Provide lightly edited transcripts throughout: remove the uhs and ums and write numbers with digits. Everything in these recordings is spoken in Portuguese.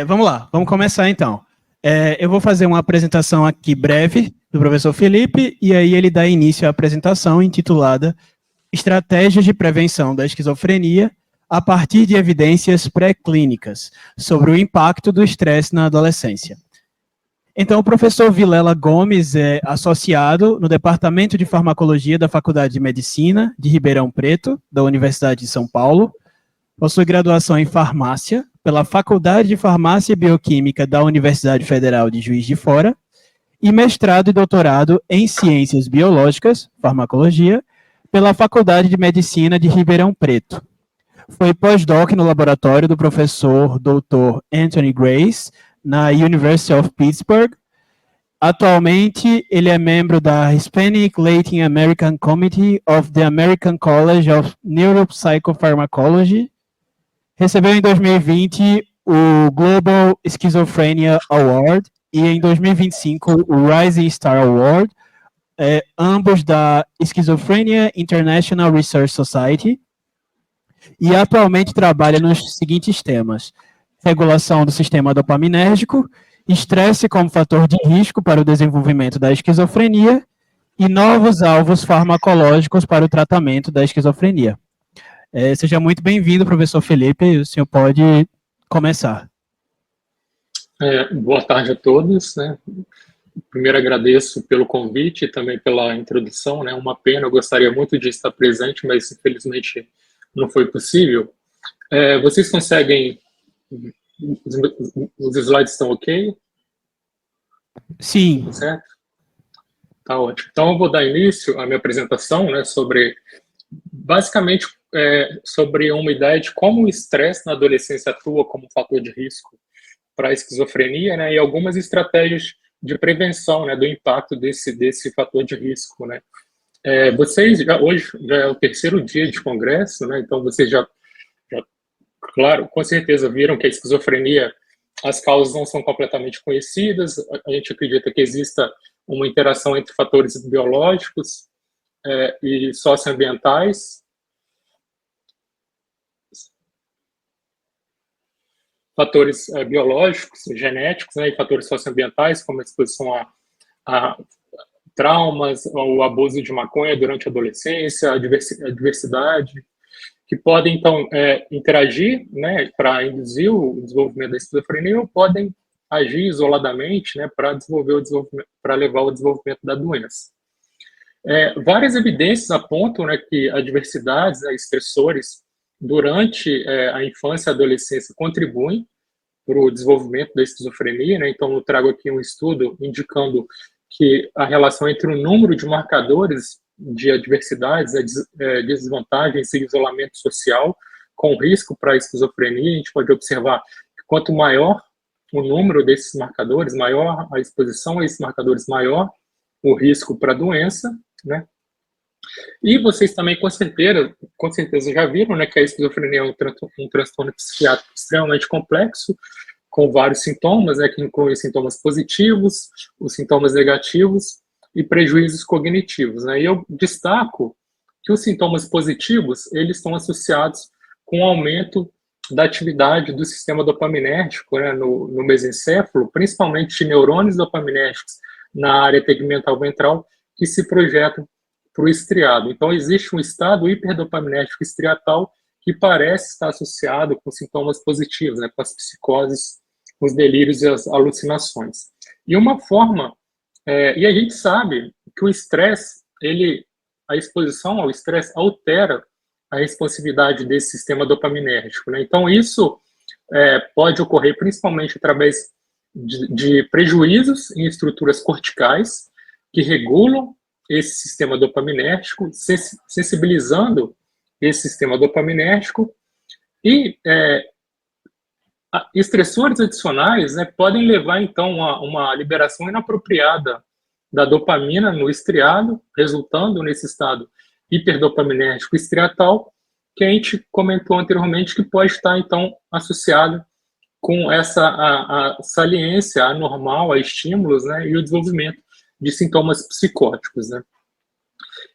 Vamos lá, vamos começar então. Eu vou fazer uma apresentação aqui breve do professor Felipe, e aí ele dá início à apresentação intitulada Estratégias de Prevenção da Esquizofrenia a partir de evidências pré-clínicas sobre o impacto do estresse na adolescência. Então, o professor Vilela Gomes é associado no Departamento de Farmacologia da Faculdade de Medicina de Ribeirão Preto, da Universidade de São Paulo, possui graduação em farmácia pela Faculdade de Farmácia e Bioquímica da Universidade Federal de Juiz de Fora e mestrado e doutorado em Ciências Biológicas, Farmacologia, pela Faculdade de Medicina de Ribeirão Preto. Foi pós-doc no laboratório do professor Dr. Anthony Grace, na University of Pittsburgh. Atualmente, ele é membro da Hispanic Latin American Committee of the American College of Neuropsychopharmacology. Recebeu em 2020 o Global Schizophrenia Award e em 2025 o Rising Star Award, ambos da Schizophrenia International Research Society, e atualmente trabalha nos seguintes temas: regulação do sistema dopaminérgico, estresse como fator de risco para o desenvolvimento da esquizofrenia e novos alvos farmacológicos para o tratamento da esquizofrenia. Seja muito bem-vindo, professor Felipe, o senhor pode começar. Boa tarde a todos, né? Primeiro agradeço pelo convite e também pela introdução, né? Uma pena, eu gostaria muito de estar presente, mas infelizmente não foi possível. Vocês conseguem... Os slides estão ok? Sim. Certo? Tá ótimo. Então eu vou dar início à minha apresentação, né, basicamente sobre uma ideia de como o estresse na adolescência atua como fator de risco para a esquizofrenia, né, e algumas estratégias de prevenção, né, do impacto desse fator de risco, né. Vocês, hoje já é o terceiro dia de congresso, né, então vocês já, claro, com certeza viram que a esquizofrenia, as causas não são completamente conhecidas, a gente acredita que exista uma interação entre fatores biológicos e socioambientais, fatores biológicos, genéticos, né, e fatores socioambientais, como a exposição a traumas, o abuso de maconha durante a adolescência, a diversidade, que podem, então, interagir, né, para induzir o desenvolvimento da esquizofrenia, ou podem agir isoladamente, né, para levar ao desenvolvimento da doença. Várias evidências apontam, né, que adversidades, né, estressores, durante a infância e a adolescência contribuem para o desenvolvimento da esquizofrenia, né? Então, eu trago aqui um estudo indicando que a relação entre o número de marcadores de adversidades, desvantagens e isolamento social com risco para a esquizofrenia, a gente pode observar que quanto maior o número desses marcadores, maior a exposição a esses marcadores, maior o risco para a doença, né? E vocês também, com certeza já viram, né, que a esquizofrenia é um transtorno psiquiátrico extremamente complexo, com vários sintomas, né, que incluem sintomas positivos, os sintomas negativos e prejuízos cognitivos, né? E eu destaco que os sintomas positivos, eles estão associados com o aumento da atividade do sistema dopaminérgico, né, no mesencéfalo, principalmente de neurônios dopaminérgicos na área tegmental ventral, que se projetam para o estriado. Então, existe um estado hiperdopaminérgico estriatal que parece estar associado com sintomas positivos, né, com as psicoses, os delírios e as alucinações. E uma forma, e a gente sabe que o estresse, a exposição ao estresse altera a responsividade desse sistema dopaminérgico, né? Então, isso pode ocorrer principalmente através de prejuízos em estruturas corticais que regulam esse sistema dopaminérgico, sensibilizando esse sistema dopaminérgico, e estressores adicionais, né, podem levar, então, a uma liberação inapropriada da dopamina no estriado, resultando nesse estado hiperdopaminérgico estriatal, que a gente comentou anteriormente, que pode estar, então, associado com a saliência anormal a estímulos, né, e o desenvolvimento de sintomas psicóticos, né.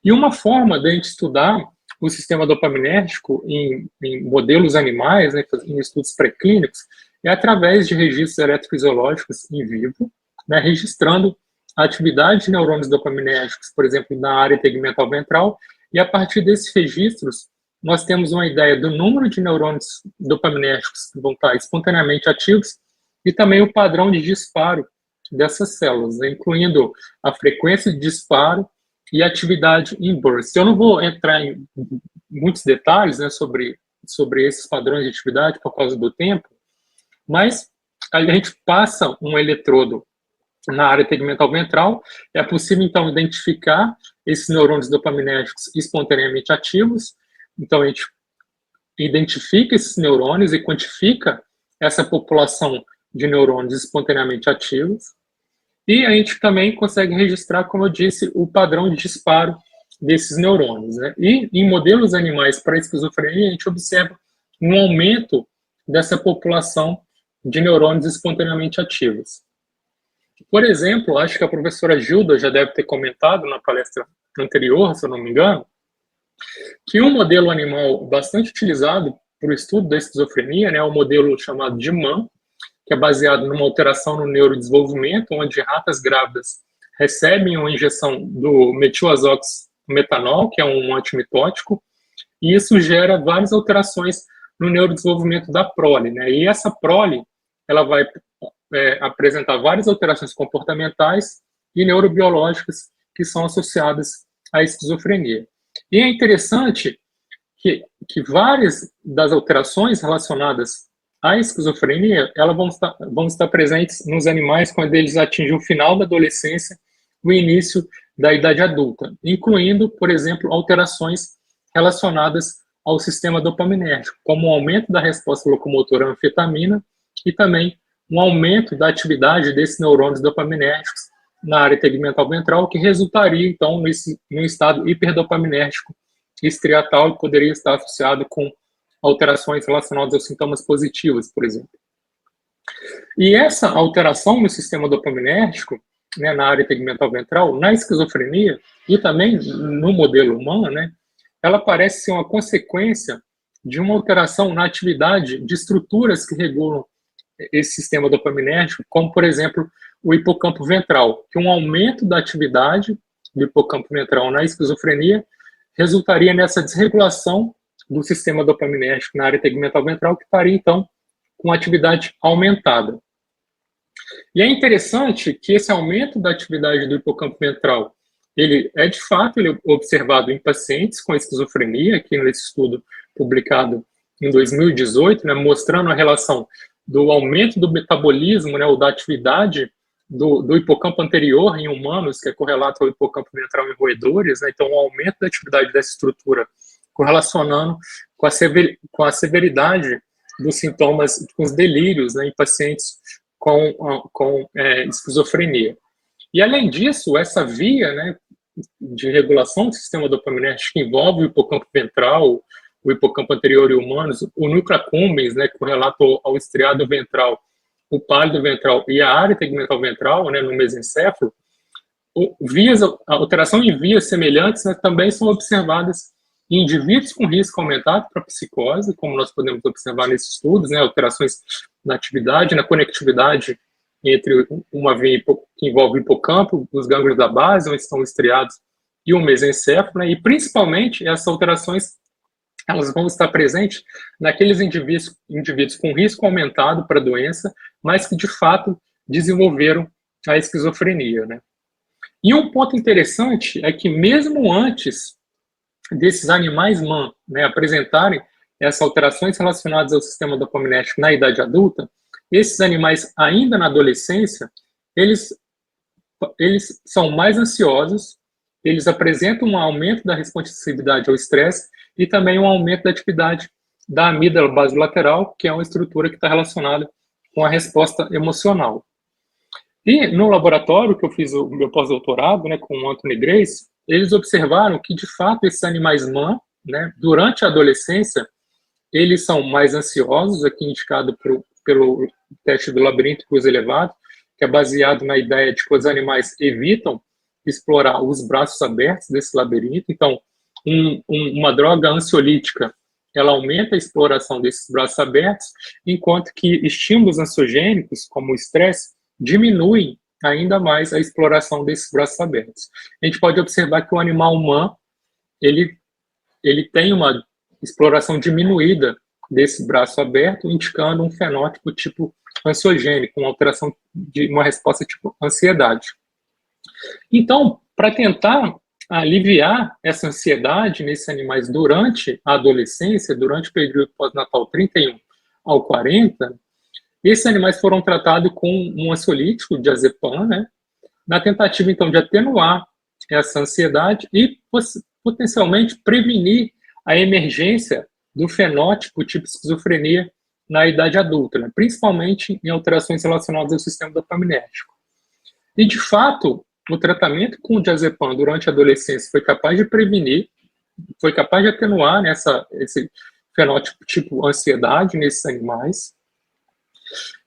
E uma forma de a gente estudar o sistema dopaminérgico em modelos animais, né, em estudos pré-clínicos, é através de registros eletrofisiológicos em vivo, né, registrando a atividade de neurônios dopaminérgicos, por exemplo, na área tegmental ventral, e a partir desses registros, nós temos uma ideia do número de neurônios dopaminérgicos que vão estar espontaneamente ativos e também o padrão de disparo dessas células, né, incluindo a frequência de disparo e atividade em burst. Eu não vou entrar em muitos detalhes, né, sobre esses padrões de atividade por causa do tempo, mas a gente passa um eletrodo na área tegmental ventral, é possível, então, identificar esses neurônios dopaminérgicos espontaneamente ativos. Então, a gente identifica esses neurônios e quantifica essa população de neurônios espontaneamente ativos. E a gente também consegue registrar, como eu disse, o padrão de disparo desses neurônios, né? E em modelos animais para esquizofrenia, a gente observa um aumento dessa população de neurônios espontaneamente ativos. Por exemplo, acho que a professora Gilda já deve ter comentado na palestra anterior, se eu não me engano, que um modelo animal bastante utilizado para o estudo da esquizofrenia, né, é o modelo chamado de Mann, que é baseado numa alteração no neurodesenvolvimento, onde ratas grávidas recebem uma injeção do metilazoxmetanol, que é um antimitótico, e isso gera várias alterações no neurodesenvolvimento da prole, né? E essa prole, ela vai apresentar várias alterações comportamentais e neurobiológicas que são associadas à esquizofrenia. E é interessante que várias das alterações relacionadas à esquizofrenia, elas vão estar presentes nos animais quando eles atingem o final da adolescência, o início da idade adulta, incluindo, por exemplo, alterações relacionadas ao sistema dopaminérgico, como o aumento da resposta locomotora à anfetamina e também um aumento da atividade desses neurônios dopaminérgicos na área tegmental ventral, que resultaria, então, num estado hiperdopaminérgico estriatal e poderia estar associado com alterações relacionadas aos sintomas positivos, por exemplo. E essa alteração no sistema dopaminérgico, né, na área tegmental ventral, na esquizofrenia e também no modelo humano, né, ela parece ser uma consequência de uma alteração na atividade de estruturas que regulam esse sistema dopaminérgico, como, por exemplo, o hipocampo ventral, que um aumento da atividade do hipocampo ventral na esquizofrenia resultaria nessa desregulação do sistema dopaminérgico na área tegmental ventral, que estaria, então, com atividade aumentada. E é interessante que esse aumento da atividade do hipocampo ventral, ele é, de fato, ele é observado em pacientes com esquizofrenia, aqui nesse estudo publicado em 2018, né, mostrando a relação do aumento do metabolismo, né, ou da atividade do hipocampo anterior em humanos, que é correlato ao hipocampo ventral em roedores, né, então o aumento da atividade dessa estrutura correlacionando com a severidade dos sintomas, com os delírios, né, em pacientes com esquizofrenia. E, além disso, essa via, né, de regulação do sistema dopaminérgico que envolve o hipocampo ventral, o hipocampo anterior em humanos, o núcleo accumbens, né, correlato ao estriado ventral, o pálido ventral e a área tegmental ventral, né, no mesencéfalo, a alteração em vias semelhantes, né, também são observadas em indivíduos com risco aumentado para psicose, como nós podemos observar nesses estudos, né, alterações na atividade, na conectividade entre uma via que envolve o hipocampo, os gânglios da base, onde estão estriados, e o mesencéfalo, né, e principalmente essas alterações elas vão estar presentes naqueles indivíduos com risco aumentado para a doença, mas que de fato desenvolveram a esquizofrenia, né? E um ponto interessante é que mesmo antes desses animais Mann, né, apresentarem essas alterações relacionadas ao sistema dopaminérgico na idade adulta, esses animais ainda na adolescência, eles são mais ansiosos, eles apresentam um aumento da responsividade ao estresse e também um aumento da atividade da amígdala basolateral, que é uma estrutura que está relacionada com a resposta emocional. E no laboratório que eu fiz o meu pós-doutorado, né, com o Anthony Grace, eles observaram que, de fato, esses animais Mann, né, durante a adolescência, eles são mais ansiosos, aqui indicado pelo teste do labirinto cruz elevado, que é baseado na ideia de que os animais evitam explorar os braços abertos desse labirinto. Então, uma droga ansiolítica, ela aumenta a exploração desses braços abertos, enquanto que estímulos ansiogênicos, como o estresse, diminuem ainda mais a exploração desses braços abertos. A gente pode observar que o animal humano, ele tem uma exploração diminuída desse braço aberto, indicando um fenótipo tipo ansiogênico, uma alteração de uma resposta tipo ansiedade. Então, para tentar aliviar essa ansiedade nesses animais durante a adolescência, durante o período pós-natal 31 ao 40, esses animais foram tratados com um ansiolítico, diazepam, né, na tentativa, então, de atenuar essa ansiedade e potencialmente prevenir a emergência do fenótipo tipo esquizofrenia na idade adulta, né, principalmente em alterações relacionadas ao sistema dopaminérgico. E, de fato, o tratamento com o diazepam durante a adolescência foi capaz de prevenir, foi capaz de atenuar esse fenótipo tipo ansiedade nesses animais.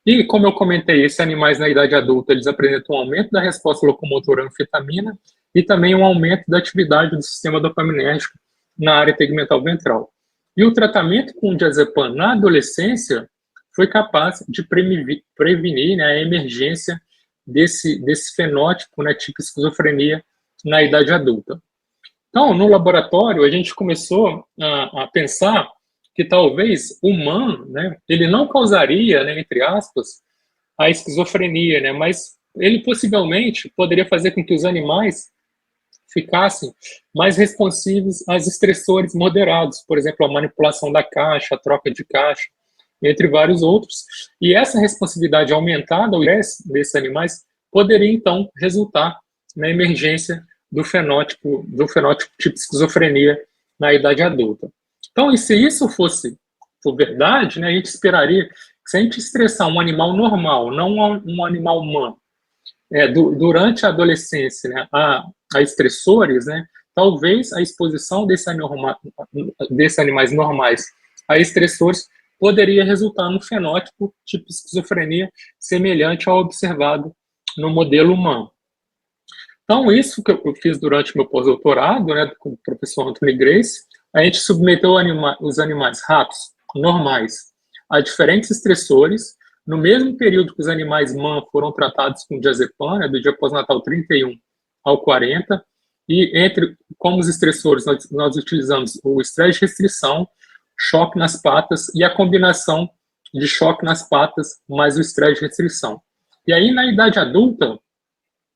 E, como eu comentei, esses animais na idade adulta, eles apresentam um aumento da resposta locomotora à anfetamina e também um aumento da atividade do sistema dopaminérgico na área tegmental ventral. E o tratamento com o diazepam na adolescência foi capaz de prevenir, né, a emergência desse fenótipo, né, tipo esquizofrenia na idade adulta. Então, no laboratório, a gente começou a pensar que talvez o MAM, né, ele não causaria, né, entre aspas, a esquizofrenia, né, mas ele possivelmente poderia fazer com que os animais ficassem mais responsivos a estressores moderados, por exemplo, a manipulação da caixa, a troca de caixa, entre vários outros. E essa responsividade aumentada ao estresse desses animais poderia, então, resultar na emergência do fenótipo tipo esquizofrenia na idade adulta. Então, e se isso fosse por verdade, né, a gente esperaria que, se a gente estressar um animal normal, não um animal humano, durante a adolescência, né, a estressores, né, talvez a exposição desses animais normais a estressores poderia resultar num fenótipo tipo esquizofrenia semelhante ao observado no modelo humano. Então, isso que eu fiz durante o meu pós-doutorado, né, com o professor Anthony Grace, a gente submeteu os animais ratos normais a diferentes estressores, no mesmo período que os animais MAM foram tratados com diazepam, né, do dia pós-natal 31 ao 40, e como os estressores, nós utilizamos o estresse de restrição, choque nas patas e a combinação de choque nas patas mais o estresse de restrição. E aí, na idade adulta,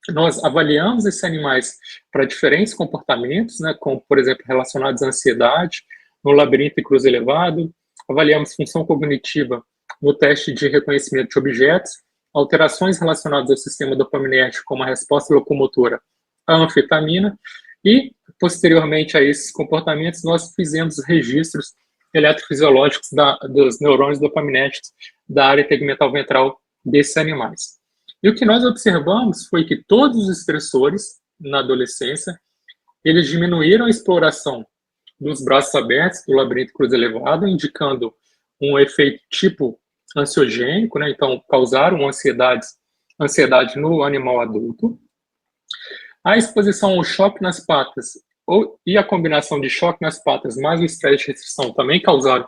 nós avaliamos esses animais para diferentes comportamentos, né, como, por exemplo, relacionados à ansiedade, no labirinto e cruz elevado, avaliamos função cognitiva no teste de reconhecimento de objetos, alterações relacionadas ao sistema dopaminérgico, como a resposta locomotora à anfetamina, e, posteriormente a esses comportamentos, nós fizemos registros eletrofisiológicos dos neurônios dopaminérgicos da área tegmental ventral desses animais. E o que nós observamos foi que todos os estressores, na adolescência, eles diminuíram a exploração dos braços abertos, do labirinto cruz elevado, indicando um efeito tipo ansiogênico, né? Então, causaram ansiedade no animal adulto. A exposição ao choque nas patas e a combinação de choque nas patas mais o estresse de restrição também causaram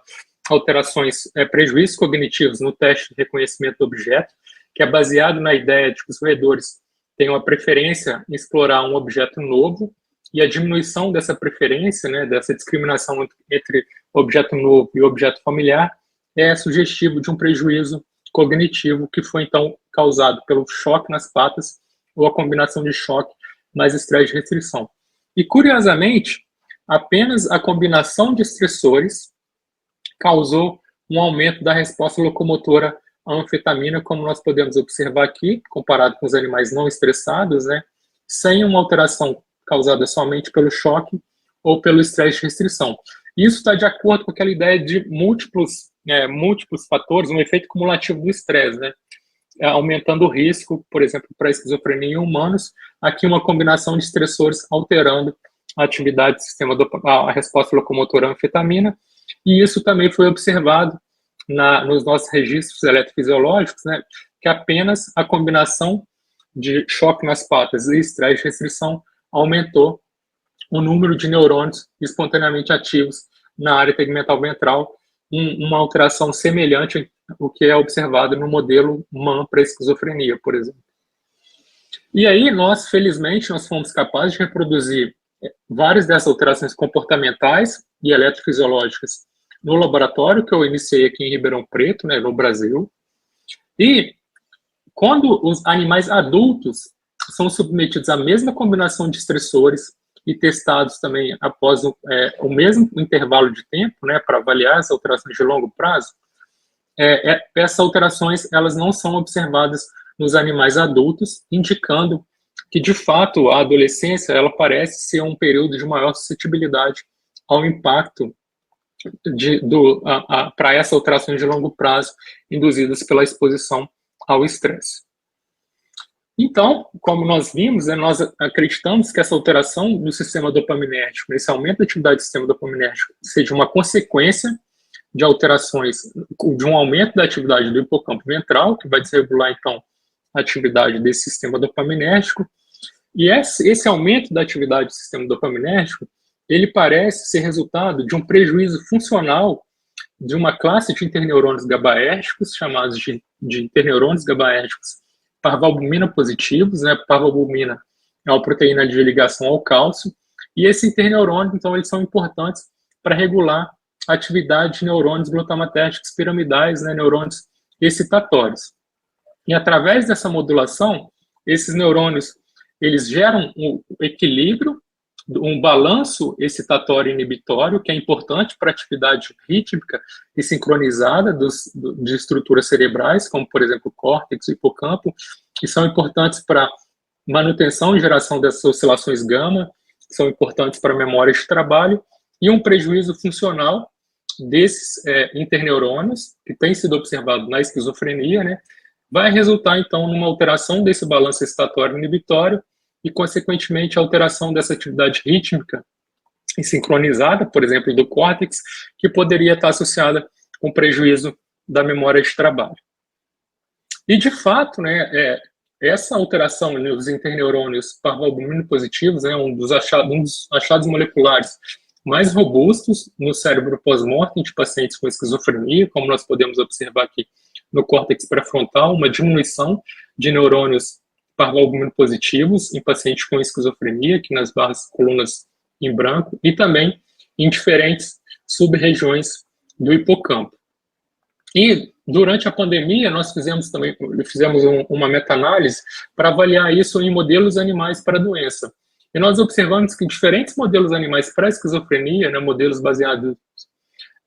alterações, prejuízos cognitivos no teste de reconhecimento do objeto, que é baseado na ideia de que os roedores têm uma preferência em explorar um objeto novo, e a diminuição dessa preferência, né, dessa discriminação entre objeto novo e objeto familiar, é sugestivo de um prejuízo cognitivo que foi, então, causado pelo choque nas patas ou a combinação de choque mais estresse de restrição. E, curiosamente, apenas a combinação de estressores causou um aumento da resposta locomotora à anfetamina, como nós podemos observar aqui, comparado com os animais não estressados, né, sem uma alteração causada somente pelo choque ou pelo estresse de restrição. Isso está de acordo com aquela ideia de múltiplos fatores, um efeito cumulativo do estresse, né, aumentando o risco, por exemplo, para a esquizofrenia em humanos, aqui uma combinação de estressores alterando a atividade do sistema, a resposta locomotora à anfetamina, e isso também foi observado nos nossos registros eletrofisiológicos, né, que apenas a combinação de choque nas patas e estresse de restrição aumentou o número de neurônios espontaneamente ativos na área tegmental ventral, uma alteração semelhante ao que é observado no modelo MAN para esquizofrenia, por exemplo. E aí, felizmente, nós fomos capazes de reproduzir várias dessas alterações comportamentais e eletrofisiológicas no laboratório que eu iniciei aqui em Ribeirão Preto, né, no Brasil. E quando os animais adultos são submetidos à mesma combinação de estressores e testados também após o mesmo intervalo de tempo, né, para avaliar as alterações de longo prazo, essas alterações elas não são observadas nos animais adultos, indicando que, de fato, a adolescência ela parece ser um período de maior suscetibilidade ao impacto para essas alterações de longo prazo induzidas pela exposição ao estresse. Então, como nós vimos, nós acreditamos que essa alteração no sistema dopaminérgico, esse aumento da atividade do sistema dopaminérgico, seja uma consequência de alterações, de um aumento da atividade do hipocampo ventral, que vai desregular, então, a atividade desse sistema dopaminérgico. E esse aumento da atividade do sistema dopaminérgico, ele parece ser resultado de um prejuízo funcional de uma classe de interneurônios GABAérgicos, chamados de interneurônios GABAérgicos parvalbumina positivos, né? Parvalbumina é uma proteína de ligação ao cálcio, e esses interneurônios, então, eles são importantes para regular a atividade de neurônios glutamatérgicos piramidais, né? Neurônios excitatórios. E através dessa modulação, esses neurônios, eles geram um equilíbrio, um balanço excitatório e inibitório, que é importante para a atividade rítmica e sincronizada de estruturas cerebrais, como, por exemplo, o córtex e o hipocampo, que são importantes para manutenção e geração dessas oscilações gama, que são importantes para a memória de trabalho, e um prejuízo funcional desses interneurônios, que tem sido observado na esquizofrenia, né, vai resultar, então, numa alteração desse balanço excitatório e inibitório, e, consequentemente, a alteração dessa atividade rítmica e sincronizada, por exemplo, do córtex, que poderia estar associada com prejuízo da memória de trabalho. E, de fato, né, essa alteração nos interneurônios parvalbumina positivos é um dos achados moleculares mais robustos no cérebro pós-mortem de pacientes com esquizofrenia, como nós podemos observar aqui no córtex pré-frontal, uma diminuição de neurônios parvalbumina positivos em pacientes com esquizofrenia, aqui nas barras colunas em branco, e também em diferentes sub-regiões do hipocampo. E durante a pandemia nós fizemos uma meta-análise para avaliar isso em modelos animais para a doença. E nós observamos que diferentes modelos animais para a esquizofrenia, né, modelos baseados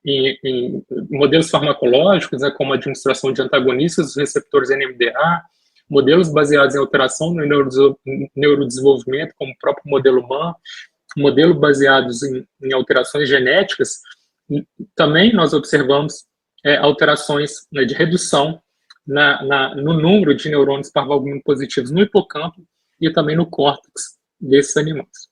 em modelos farmacológicos, né, como a administração de antagonistas dos receptores NMDA, modelos baseados em alteração no neurodesenvolvimento, como o próprio modelo MAN, modelos baseados em alterações genéticas, também nós observamos alterações, né, de redução no número de neurônios parvalbumina positivos no hipocampo e também no córtex desses animais.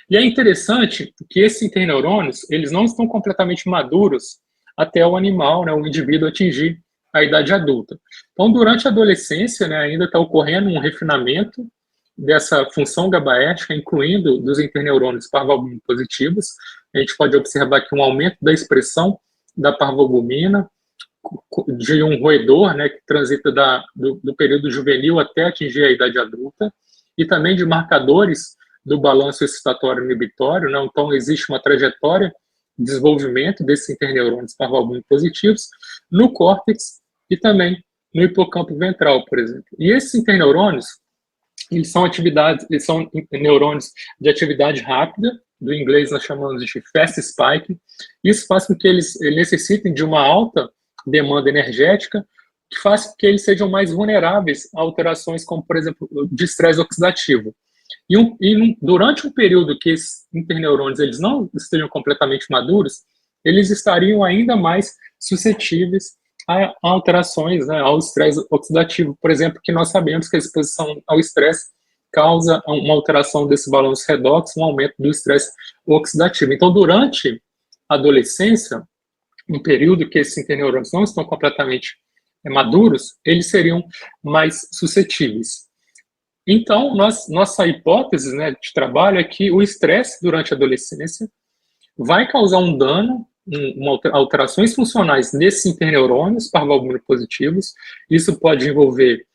E é interessante que esses interneurônios, eles não estão completamente maduros até o animal, né, o indivíduo atingir a idade adulta. Então, durante a adolescência, né, ainda está ocorrendo um refinamento dessa função GABAérgica, incluindo dos interneurônios parvalbumina positivos. A gente pode observar aqui um aumento da expressão da parvalbumina, de um roedor, né, que transita do período juvenil até atingir a idade adulta, e também de marcadores do balanço excitatório inibitório, né? Então, existe uma trajetória de desenvolvimento desses interneurônios parvalbumina positivos no córtex e também no hipocampo ventral, por exemplo. E esses interneurônios, eles são neurônios de atividade rápida, do inglês nós chamamos de fast spike. Isso faz com que eles necessitem de uma alta demanda energética, que faz com que eles sejam mais vulneráveis a alterações como, por exemplo, de estresse oxidativo. Durante um período que esses interneurônios eles não estejam completamente maduros, eles estariam ainda mais suscetíveis a alterações, né, ao estresse oxidativo, por exemplo, que nós sabemos que a exposição ao estresse causa uma alteração desse balanço redox, um aumento do estresse oxidativo. Então, durante a adolescência, um período que esses interneurônios não estão completamente maduros, eles seriam mais suscetíveis. Então, nossa hipótese, né, de trabalho é que o estresse durante a adolescência vai causar um dano, alterações funcionais nesses interneurônios parvalbumino-positivos. Isso pode envolver,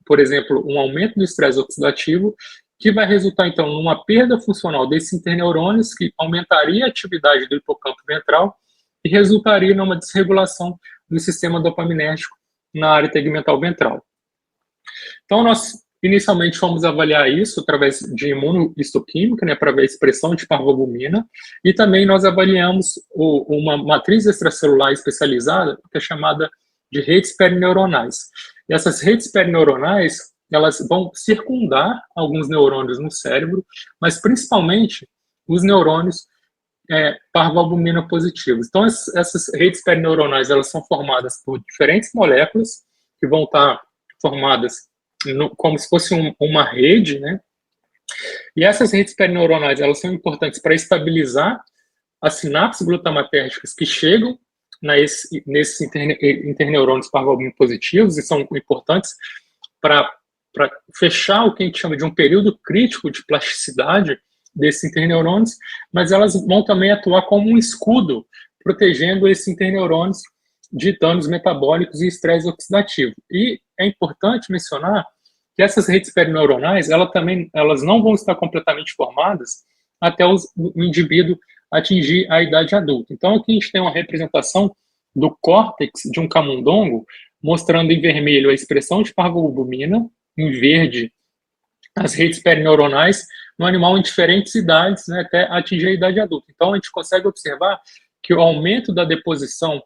por exemplo, um aumento do estresse oxidativo, que vai resultar, então, numa perda funcional desses interneurônios, que aumentaria a atividade do hipocampo ventral e resultaria numa desregulação do sistema dopaminérgico na área tegmental ventral. Então, nós inicialmente fomos avaliar isso através de imunohistoquímica, né, para ver a expressão de parvalbumina, e também nós avaliamos uma matriz extracelular especializada, que é chamada de redes perineuronais. E essas redes perineuronais, elas vão circundar alguns neurônios no cérebro, mas principalmente os neurônios parvalbumina positivos. Então, essas redes perineuronais, elas são formadas por diferentes moléculas, que vão estar formadas como se fosse uma rede, né? E essas redes perineuronais, elas são importantes para estabilizar as sinapses glutamatérgicas que chegam nesses interneurônios parvalbumino positivos e são importantes para fechar o que a gente chama de um período crítico de plasticidade desses interneurônios, mas elas vão também atuar como um escudo, protegendo esses interneurônios de danos metabólicos e estresse oxidativo. E é importante mencionar que essas redes perineuronais, elas não vão estar completamente formadas até o indivíduo atingir a idade adulta. Então, aqui a gente tem uma representação do córtex de um camundongo, mostrando em vermelho a expressão de parvalbumina, em verde as redes perineuronais, no animal em diferentes idades, né, até atingir a idade adulta. Então, a gente consegue observar que o aumento da deposição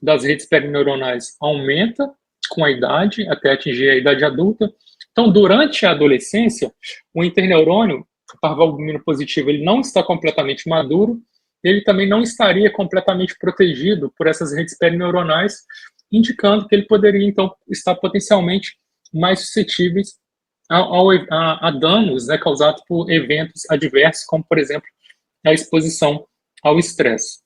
das redes perineuronais aumenta com a idade, até atingir a idade adulta. Então, durante a adolescência, o interneurônio parvalbumino positivo ele não está completamente maduro, ele também não estaria completamente protegido por essas redes perineuronais, indicando que ele poderia, então, estar potencialmente mais suscetíveis a danos, né, causados por eventos adversos, como, por exemplo, a exposição ao estresse.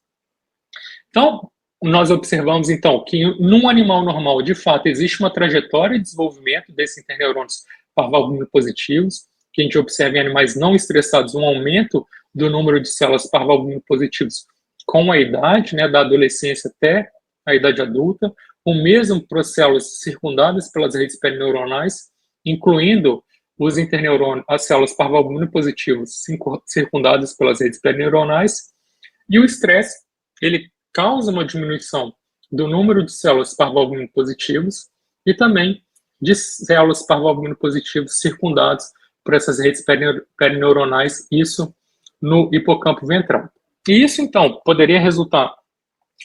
Então, nós observamos, então, que num animal normal, de fato, existe uma trajetória de desenvolvimento desses interneurônios parvalbumino positivos, que a gente observa em animais não estressados um aumento do número de células parvalbumino positivos com a idade, né, da adolescência até a idade adulta, o mesmo para as células circundadas pelas redes perineuronais, incluindo os interneurônios, as células parvalbumino positivas circundadas pelas redes perineuronais, e o estresse, ele causa uma diminuição do número de células parvalbumino positivas e também de células parvalbumino positivas circundadas por essas redes perineuronais, isso no hipocampo ventral. E isso, então, poderia resultar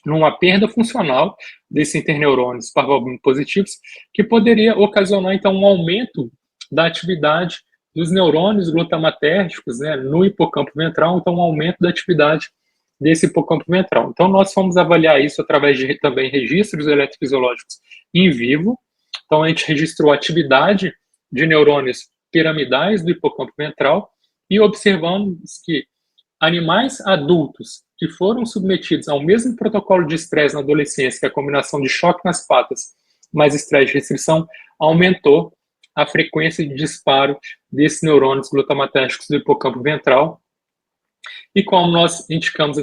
numa perda funcional desses interneurônios parvalbumino positivos, que poderia ocasionar, então, um aumento da atividade dos neurônios glutamatérgicos, né, no hipocampo ventral, então um aumento da atividade desse hipocampo ventral. Então, nós fomos avaliar isso através de também registros eletrofisiológicos em vivo. Então, a gente registrou a atividade de neurônios piramidais do hipocampo ventral e observamos que animais adultos que foram submetidos ao mesmo protocolo de estresse na adolescência, que é a combinação de choque nas patas mais estresse de restrição, aumentou a frequência de disparo desses neurônios glutamatérgicos do hipocampo ventral. E como nós indicamos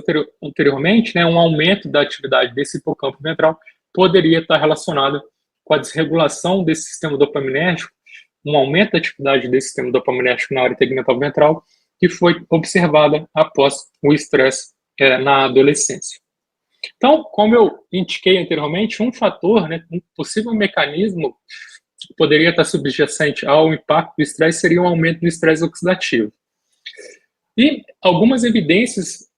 anteriormente, né, um aumento da atividade desse hipocampo ventral poderia estar relacionado com a desregulação desse sistema dopaminérgico, um aumento da atividade desse sistema dopaminérgico na área tegmental ventral, que foi observada após o estresse na adolescência. Então, como eu indiquei anteriormente, um fator, né, um possível mecanismo que poderia estar subjacente ao impacto do estresse seria um aumento do estresse oxidativo. E algumas evidências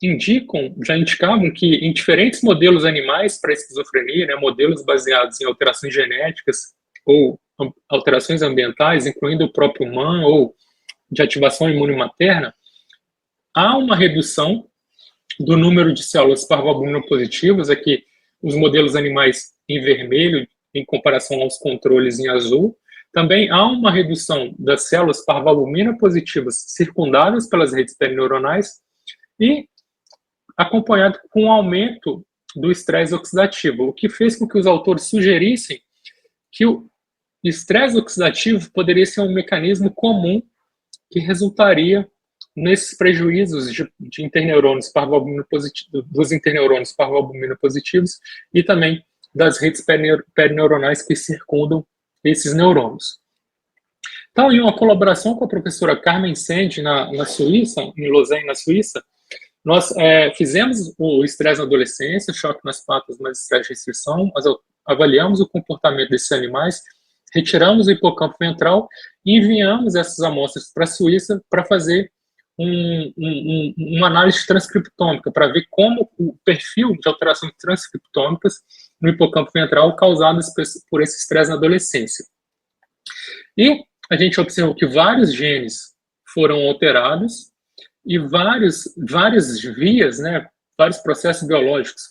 já indicavam que em diferentes modelos animais para esquizofrenia, né, modelos baseados em alterações genéticas ou alterações ambientais, incluindo o próprio humano ou de ativação imune materna, há uma redução do número de células parvalbumino positivas, aqui os modelos animais em vermelho, em comparação aos controles em azul. Também há uma redução das células parvalbumina positivas circundadas pelas redes perineuronais e acompanhado com um aumento do estresse oxidativo, o que fez com que os autores sugerissem que estresse oxidativo poderia ser um mecanismo comum que resultaria nesses prejuízos de interneurônios parvalbuminopositivos, dos interneurônios parvalbuminopositivos e também das redes perineuronais que circundam esses neurônios. Então, em uma colaboração com a professora Carmen Sende, na Suíça, em Lausanne, na Suíça, nós fizemos o estresse na adolescência, choque nas patas, mas estresse de restrição, nós avaliamos o comportamento desses animais, retiramos o hipocampo ventral e enviamos essas amostras para a Suíça para fazer uma análise transcriptômica, para ver como o perfil de alterações transcriptômicas no hipocampo ventral causadas por esse estresse na adolescência. E a gente observou que vários genes foram alterados e várias vias, né, vários processos biológicos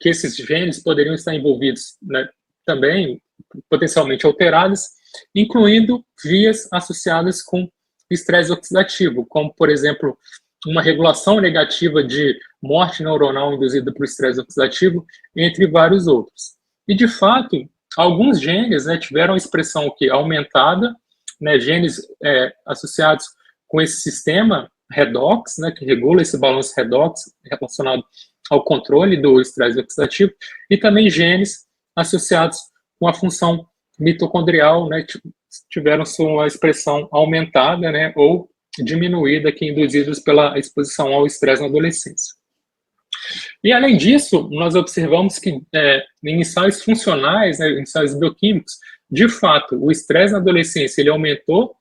que esses genes poderiam estar envolvidos, né, também potencialmente alterados, incluindo vias associadas com estresse oxidativo, como, por exemplo, uma regulação negativa de morte neuronal induzida por estresse oxidativo, entre vários outros. E, de fato, alguns genes, né, tiveram expressão aumentada, né, genes associados com esse sistema redox, né, que regula esse balanço redox relacionado ao controle do estresse oxidativo, e também genes associados com a função mitocondrial, né, tiveram sua expressão aumentada, né, ou diminuída, que induzidos pela exposição ao estresse na adolescência. E, além disso, nós observamos que em ensaios funcionais, né, ensaios bioquímicos, de fato, o estresse na adolescência ele aumentou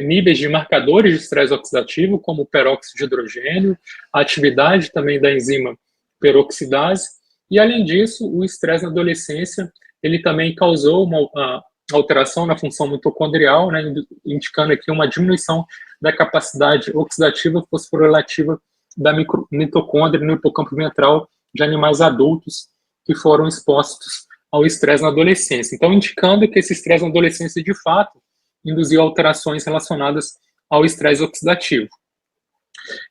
níveis de marcadores de estresse oxidativo, como o peróxido de hidrogênio, a atividade também da enzima peroxidase, e, além disso, o estresse na adolescência ele também causou uma alteração na função mitocondrial, né, indicando aqui uma diminuição da capacidade oxidativa fosforilativa da mitocôndria no hipocampo ventral de animais adultos que foram expostos ao estresse na adolescência. Então, indicando que esse estresse na adolescência, de fato, induziu alterações relacionadas ao estresse oxidativo.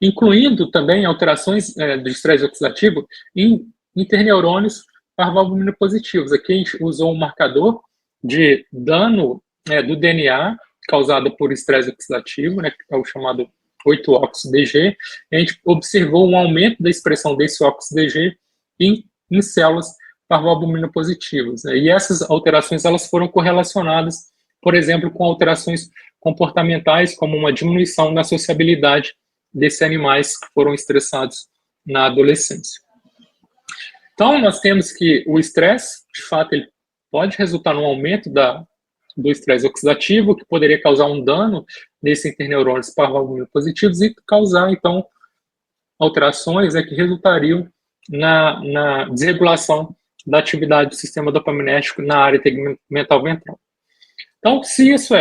Incluindo também alterações de estresse oxidativo em interneurônios parvalbuminopositivos. Aqui a gente usou um marcador de dano do DNA causado por estresse oxidativo, né, que é o chamado 8-OXDG, a gente observou um aumento da expressão desse OXDG em células parvalbuminopositivas, né, e essas alterações elas foram correlacionadas, por exemplo, com alterações comportamentais, como uma diminuição na sociabilidade desses animais que foram estressados na adolescência. Então, nós temos que o estresse, de fato, ele pode resultar num aumento do estresse oxidativo, que poderia causar um dano nesses interneurônios parvalbuminopositivos e causar, então, alterações que resultariam na desregulação da atividade do sistema dopaminérgico na área tegmental ventral. Então, se isso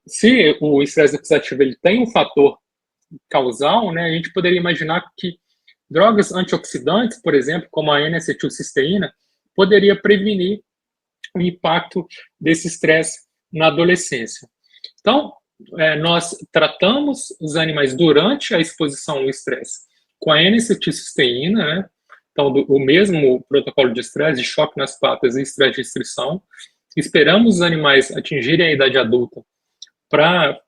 se o estresse oxidativo ele tem um fator causal, né, a gente poderia imaginar que drogas antioxidantes, por exemplo, como a N-acetilcisteína, poderia prevenir o impacto desse estresse na adolescência. Então, nós tratamos os animais durante a exposição ao estresse com a N-acetilcisteína, né? Então, o mesmo protocolo de estresse, de choque nas patas e estresse de restrição. Esperamos os animais atingirem a idade adulta para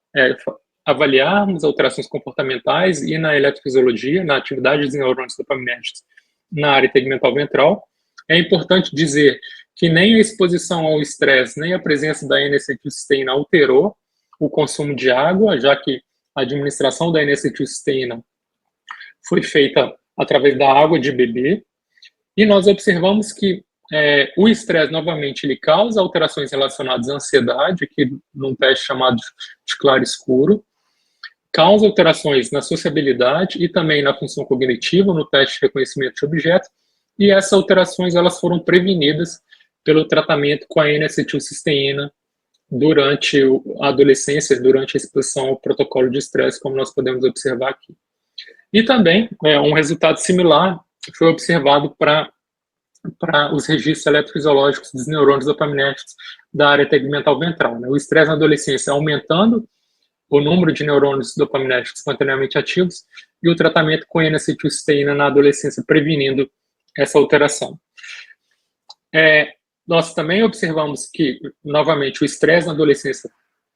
avaliarmos alterações comportamentais e na eletrofisiologia, na atividade dos neurônios dopaminérgicos na área tegmental ventral. É importante dizer que nem a exposição ao estresse, nem a presença da N-acetilcisteína alterou o consumo de água, já que a administração da N-acetilcisteína foi feita através da água de bebê. E nós observamos que o estresse, novamente, ele causa alterações relacionadas à ansiedade, aqui num teste chamado de claro escuro, causa alterações na sociabilidade e também na função cognitiva, no teste de reconhecimento de objeto, e essas alterações elas foram prevenidas pelo tratamento com a N-acetilcisteína durante a adolescência, durante a exposição ao protocolo de estresse, como nós podemos observar aqui. E também, um resultado similar foi observado para os registros eletrofisiológicos dos neurônios dopaminérgicos da área tegmental ventral, né? O estresse na adolescência aumentando o número de neurônios dopaminérgicos espontaneamente ativos e o tratamento com N-acetilcisteína na adolescência prevenindo essa alteração. nós também observamos que, novamente, o estresse na adolescência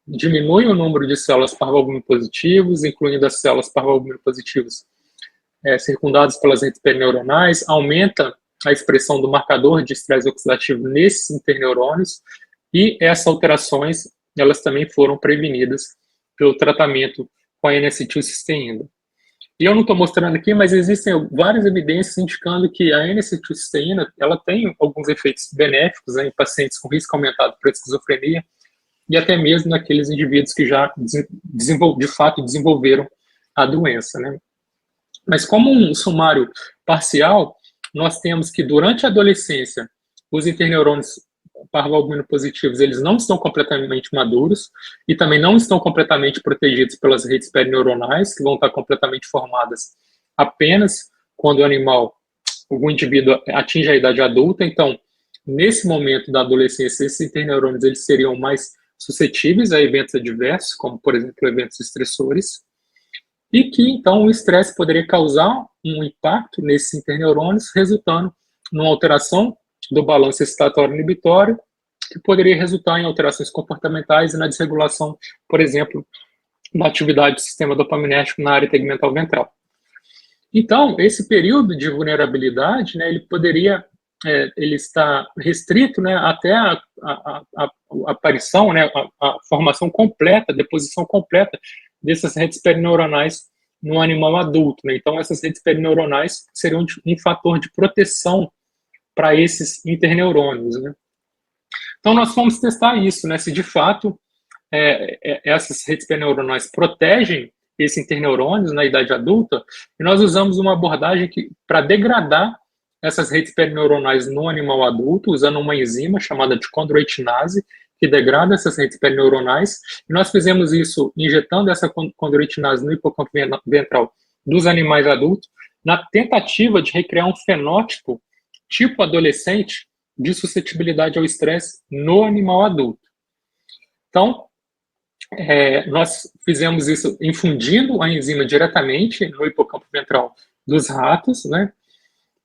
diminui o número de células parvalbumina positivas, incluindo as células parvalbumina positivas circundadas pelas redes perineuronais, aumenta a expressão do marcador de estresse oxidativo nesses interneurônios, e essas alterações, elas também foram prevenidas pelo tratamento com a N-acetilcisteína. E eu não estou mostrando aqui, mas existem várias evidências indicando que a N-acetilcisteína, ela tem alguns efeitos benéficos, né, em pacientes com risco aumentado para esquizofrenia, e até mesmo naqueles indivíduos que já de fato desenvolveram a doença, né? Mas como um sumário parcial, nós temos que durante a adolescência, os interneurônios parvalbumina positivos, eles não estão completamente maduros e também não estão completamente protegidos pelas redes perineuronais, que vão estar completamente formadas apenas quando o indivíduo atinge a idade adulta. Então, nesse momento da adolescência, esses interneurônios eles seriam mais suscetíveis a eventos adversos, como, por exemplo, eventos estressores, e que, então, o estresse poderia causar um impacto nesses interneurônios, resultando numa alteração do balanço excitatório-inibitório, que poderia resultar em alterações comportamentais e na desregulação, por exemplo, da atividade do sistema dopaminérgico na área tegmental ventral. Então, esse período de vulnerabilidade, né, ele poderia, ele está restrito, né, até a aparição, né, a formação completa, a deposição completa dessas redes perineuronais no animal adulto, né? Então, essas redes perineuronais seriam um fator de proteção para esses interneurônios, né? Então, nós fomos testar isso, né? Se de fato essas redes perineuronais protegem esses interneurônios na idade adulta, e nós usamos uma abordagem para degradar essas redes perineuronais no animal adulto, usando uma enzima chamada de condroitinase, que degrada essas redes perineuronais, e nós fizemos isso injetando essa condroitinase no hipocampo ventral dos animais adultos, na tentativa de recriar um fenótipo tipo adolescente de suscetibilidade ao estresse no animal adulto. Então, nós fizemos isso infundindo a enzima diretamente no hipocampo ventral dos ratos, né?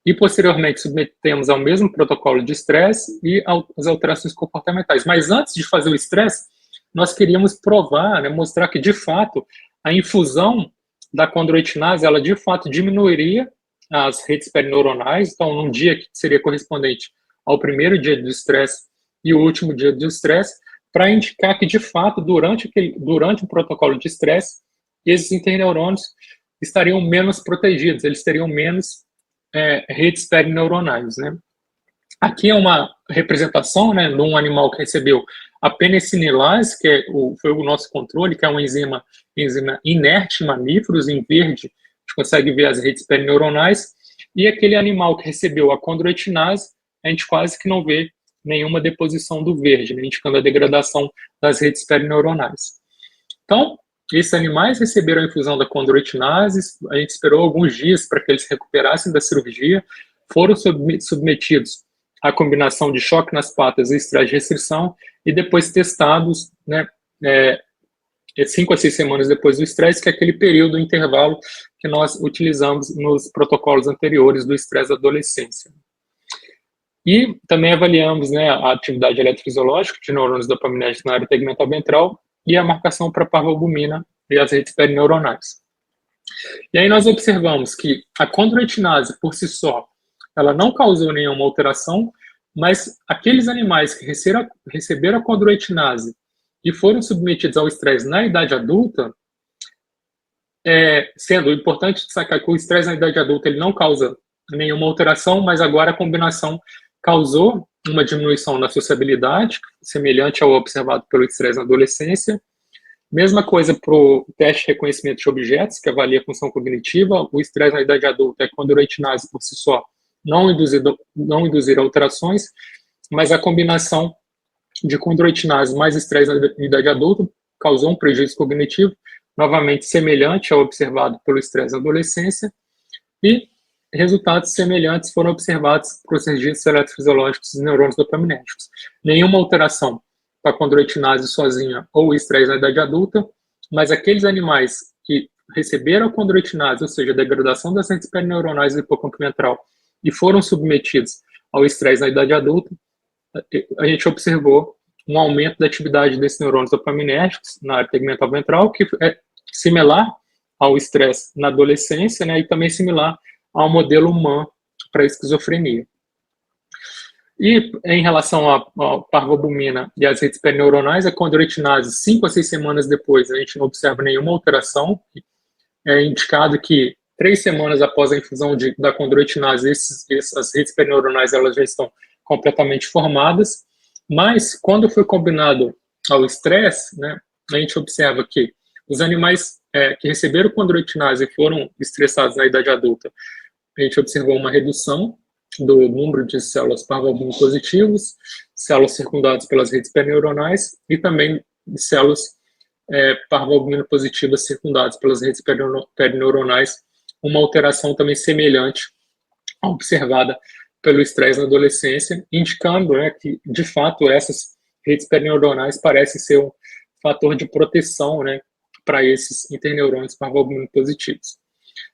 E posteriormente submetemos ao mesmo protocolo de estresse e às alterações comportamentais. Mas antes de fazer o estresse, nós queríamos provar, né, mostrar que de fato a infusão da condroitinase, ela de fato diminuiria as redes perineuronais. Então, num dia que seria correspondente ao primeiro dia do estresse e o último dia do estresse, para indicar que de fato durante o protocolo de estresse, esses interneurônios estariam menos protegidos, eles teriam menos redes perineuronais, né? Aqui é uma representação, né, de um animal que recebeu a penicillinase, que foi o nosso controle, que é uma enzima inerte em mamíferos, em verde, a gente consegue ver as redes perineuronais, e aquele animal que recebeu a condroitinase, a gente quase que não vê nenhuma deposição do verde, né, indicando a degradação das redes perineuronais. Então, esses animais receberam a infusão da condroitinase, a gente esperou alguns dias para que eles recuperassem da cirurgia, foram submetidos à combinação de choque nas patas e estresse de restrição, e depois testados, né, 5 a 6 semanas depois do estresse, que é aquele período, intervalo que nós utilizamos nos protocolos anteriores do estresse da adolescência. E também avaliamos, né, a atividade eletrofisiológica de neurônios dopaminérgicos na área tegmental ventral, e a marcação para parvalbumina e as redes perineuronais. E aí nós observamos que a condroitinase, por si só, ela não causou nenhuma alteração, mas aqueles animais que receberam a condroitinase e foram submetidos ao estresse na idade adulta, sendo importante destacar que o estresse na idade adulta ele não causa nenhuma alteração, mas agora a combinação causou uma diminuição na sociabilidade, semelhante ao observado pelo estresse na adolescência. Mesma coisa para o teste de reconhecimento de objetos, que avalia a função cognitiva. O estresse na idade adulta é condroitinase por si só, não induzir alterações, mas a combinação de condroitinase mais estresse na idade adulta causou um prejuízo cognitivo, novamente semelhante ao observado pelo estresse na adolescência, e resultados semelhantes foram observados para os registros eletrofisiológicos dos neurônios dopaminérgicos. Nenhuma alteração para a condroitinase sozinha ou estresse na idade adulta, mas aqueles animais que receberam a condroitinase, ou seja, a degradação das redes perineuronais do hipocampo ventral, e foram submetidos ao estresse na idade adulta, a gente observou um aumento da atividade desses neurônios dopaminérgicos na área tegmental ventral, que é similar ao estresse na adolescência, né, e também similar ao modelo humano para a esquizofrenia. E em relação à parvalbumina e às redes perineuronais, a condroitinase, 5 a 6 semanas depois, a gente não observa nenhuma alteração. É indicado que 3 semanas após a infusão da condroitinase, essas redes perineuronais elas já estão completamente formadas, mas quando foi combinado ao estresse, né, a gente observa que os animais que receberam condroitinase e foram estressados na idade adulta, a gente observou uma redução do número de células parvalbumina positivas, células circundadas pelas redes perineuronais e também de células parvalbumina positivas circundadas pelas redes perineuronais, uma alteração também semelhante à observada pelo estresse na adolescência, indicando, né, que, de fato, essas redes perineuronais parecem ser um fator de proteção, né, para esses interneurônios parvalbumina positivos.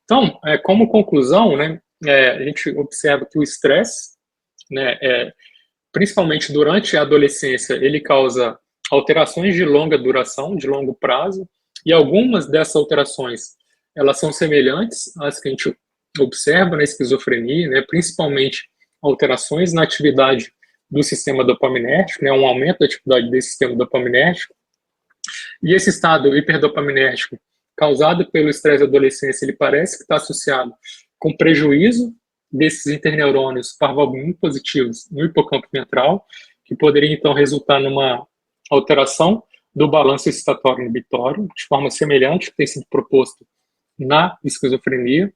Então, como conclusão, né, a gente observa que o estresse, né, principalmente durante a adolescência, ele causa alterações de longa duração, de longo prazo, e algumas dessas alterações, elas são semelhantes às que a gente observa na esquizofrenia, né, principalmente alterações na atividade do sistema dopaminérgico, né, um aumento da atividade desse sistema dopaminérgico, e esse estado hiperdopaminérgico causado pelo estresse da adolescência, ele parece que está associado com prejuízo desses interneurônios parvalbumina positivos no hipocampo ventral, que poderia então resultar numa alteração do balanço excitatório inibitório, de forma semelhante ao que tem sido proposto na esquizofrenia,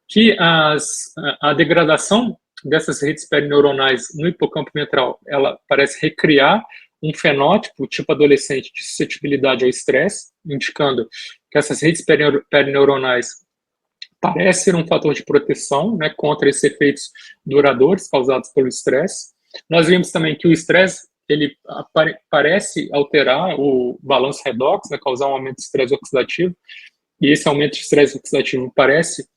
que a degradação dessas redes perineuronais no hipocampo ventral, ela parece recriar um fenótipo tipo adolescente de suscetibilidade ao estresse, indicando que essas redes perineuronais parecem ser um fator de proteção, né, contra esses efeitos duradouros causados pelo estresse. Nós vimos também que o estresse ele parece alterar o balanço redox, né, causar um aumento de estresse oxidativo, e esse aumento de estresse oxidativo parece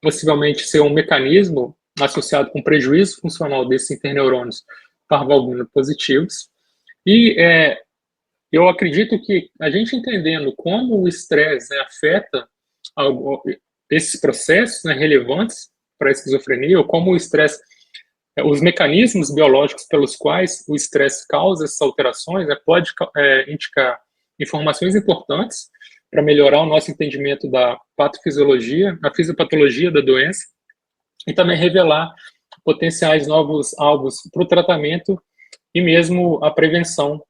possivelmente ser um mecanismo associado com prejuízo funcional desses interneurônios parvalbumina positivos. E eu acredito que a gente entendendo como o estresse, né, afeta esses processos, né, relevantes para a esquizofrenia, ou como o estresse, os mecanismos biológicos pelos quais o estresse causa essas alterações, né, pode indicar informações importantes para melhorar o nosso entendimento da patofisiologia, a fisiopatologia da doença, e também revelar potenciais novos alvos para o tratamento e mesmo a prevenção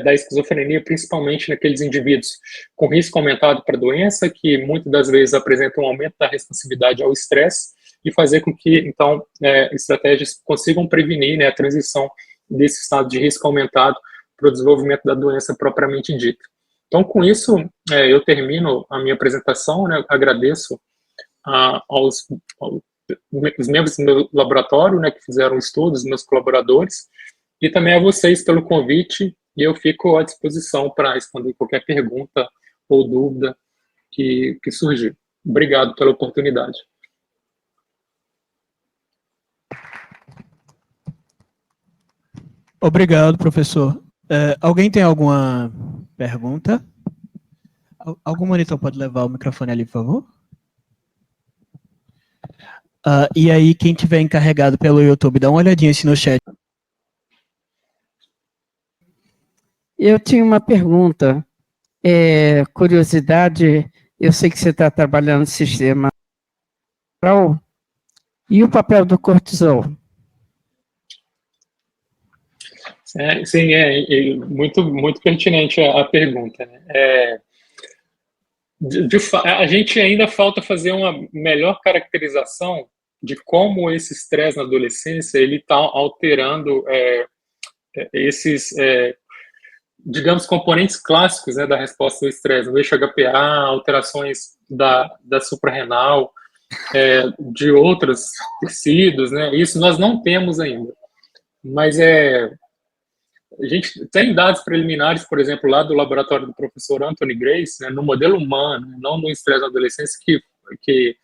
da esquizofrenia, principalmente naqueles indivíduos com risco aumentado para a doença, que muitas das vezes apresentam um aumento da responsividade ao estresse, e fazer com que, então, estratégias consigam prevenir, né, a transição desse estado de risco aumentado para o desenvolvimento da doença propriamente dita. Então, com isso, eu termino a minha apresentação, né, agradeço aos membros do meu laboratório, né, que fizeram estudos, meus colaboradores, e também a vocês pelo convite, e eu fico à disposição para responder qualquer pergunta ou dúvida que surgir. Obrigado pela oportunidade. Obrigado, professor. Alguém tem alguma pergunta? Algum monitor pode levar o microfone ali, por favor? E aí, quem tiver encarregado pelo YouTube, dá uma olhadinha assim no chat. Eu tinha uma pergunta, curiosidade, eu sei que você está trabalhando no sistema e o papel do cortisol? Sim, muito pertinente a pergunta, né? A gente ainda falta fazer uma melhor caracterização de como esse estresse na adolescência ele está alterando esses, digamos, componentes clássicos, né, da resposta ao estresse, o eixo HPA, alterações da suprarrenal, de outros tecidos, né? Isso nós não temos ainda, mas a gente tem dados preliminares, por exemplo, lá do laboratório do professor Anthony Grace, né, no modelo humano, não no estresse na adolescência, que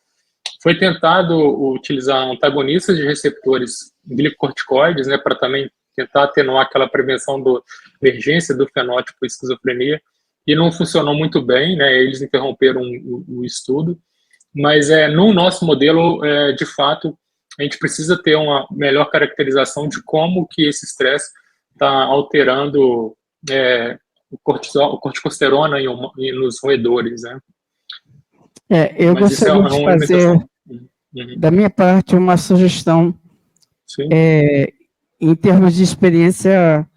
Foi tentado utilizar antagonistas de receptores glicocorticoides, né, para também tentar atenuar aquela prevenção da emergência do fenótipo esquizofrenia, e não funcionou muito bem, né, eles interromperam o estudo, mas no nosso modelo, de fato, a gente precisa ter uma melhor caracterização de como que esse estresse está alterando o corticosterona nos roedores, né. Eu gostaria de fazer, da minha parte, uma sugestão, em termos de experiência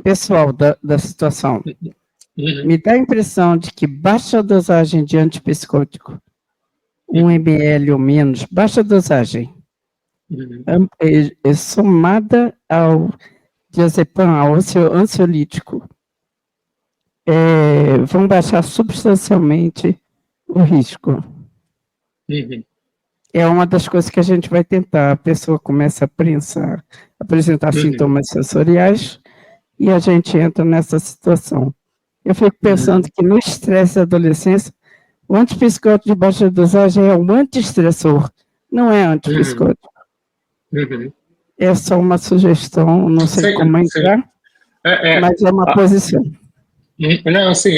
pessoal da situação. Me dá a impressão de que baixa dosagem de antipsicótico, 1 ml ou menos, baixa dosagem, somada ao diazepam, ao ansiolítico, vão baixar substancialmente o risco. É uma das coisas que a gente vai tentar. A pessoa começa a apresentar sintomas sensoriais e a gente entra nessa situação. Eu fico pensando que no estresse da adolescência, o antipsicótico de baixa dosagem é um antiestressor, não é antipsicótico. É só uma sugestão, não sei como entrar, mas é uma posição. Não, assim,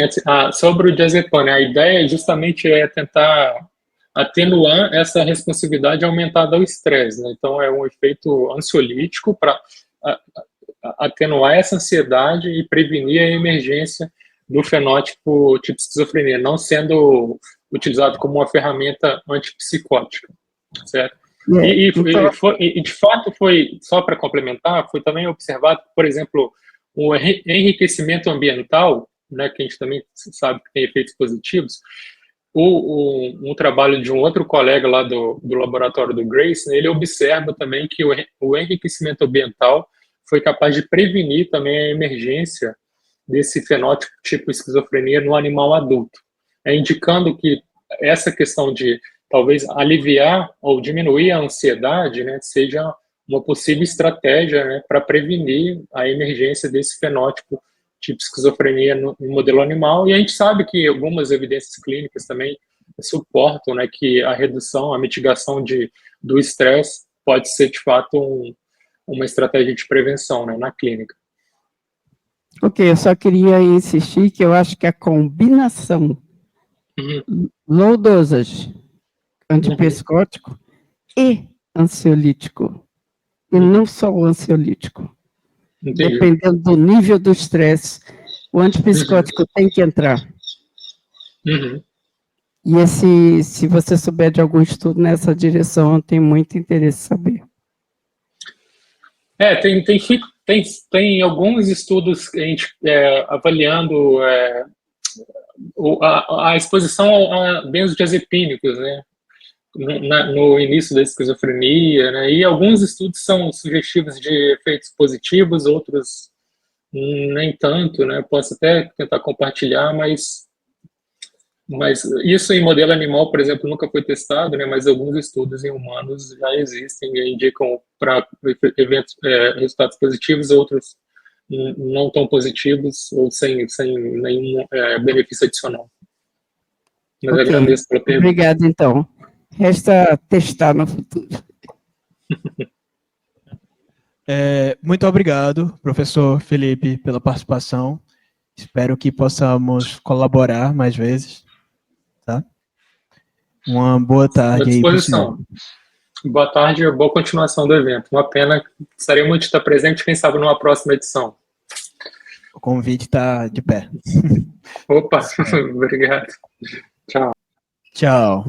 sobre o diazepam, né, a ideia justamente é tentar atenuar essa responsividade aumentada ao estresse, né? Então é um efeito ansiolítico para atenuar essa ansiedade e prevenir a emergência do fenótipo tipo esquizofrenia, não sendo utilizado como uma ferramenta antipsicótica, certo? E de fato foi, só para complementar, foi também observado, por exemplo, o enriquecimento ambiental, né, que a gente também sabe que tem efeitos positivos. Um trabalho de um outro colega lá do laboratório do Grace, né, ele observa também que o enriquecimento ambiental foi capaz de prevenir também a emergência desse fenótipo tipo esquizofrenia no animal adulto, indicando que essa questão de talvez aliviar ou diminuir a ansiedade, né, seja uma possível estratégia, né, para prevenir a emergência desse fenótipo tipo esquizofrenia no modelo animal. E a gente sabe que algumas evidências clínicas também suportam, né, que a redução, a mitigação do estresse pode ser, de fato, uma estratégia de prevenção, né, na clínica. Ok, eu só queria insistir que eu acho que a combinação low dosage antipsicótico e ansiolítico, e não só o ansiolítico. Entendi. Dependendo do nível do estresse, o antipsicótico tem que entrar. E se você souber de algum estudo nessa direção, eu tenho muito interesse em saber. Tem alguns estudos que a gente avaliando a exposição a benzodiazepínicos, né, no início da esquizofrenia, né, e alguns estudos são sugestivos de efeitos positivos, outros nem tanto, né, posso até tentar compartilhar, mas isso em modelo animal, por exemplo, nunca foi testado, né, mas alguns estudos em humanos já existem e indicam para resultados positivos, outros não tão positivos ou sem nenhum benefício adicional. Mas okay. Agradeço pela pergunta. Obrigado, então. Resta testar no futuro. Muito obrigado, professor Felipe, pela participação. Espero que possamos colaborar mais vezes. Tá? Uma boa tarde. À disposição. Boa tarde e boa continuação do evento. Uma pena, gostaria muito de estar presente, quem sabe numa próxima edição. O convite está de pé. Opa, obrigado. Tchau. Tchau.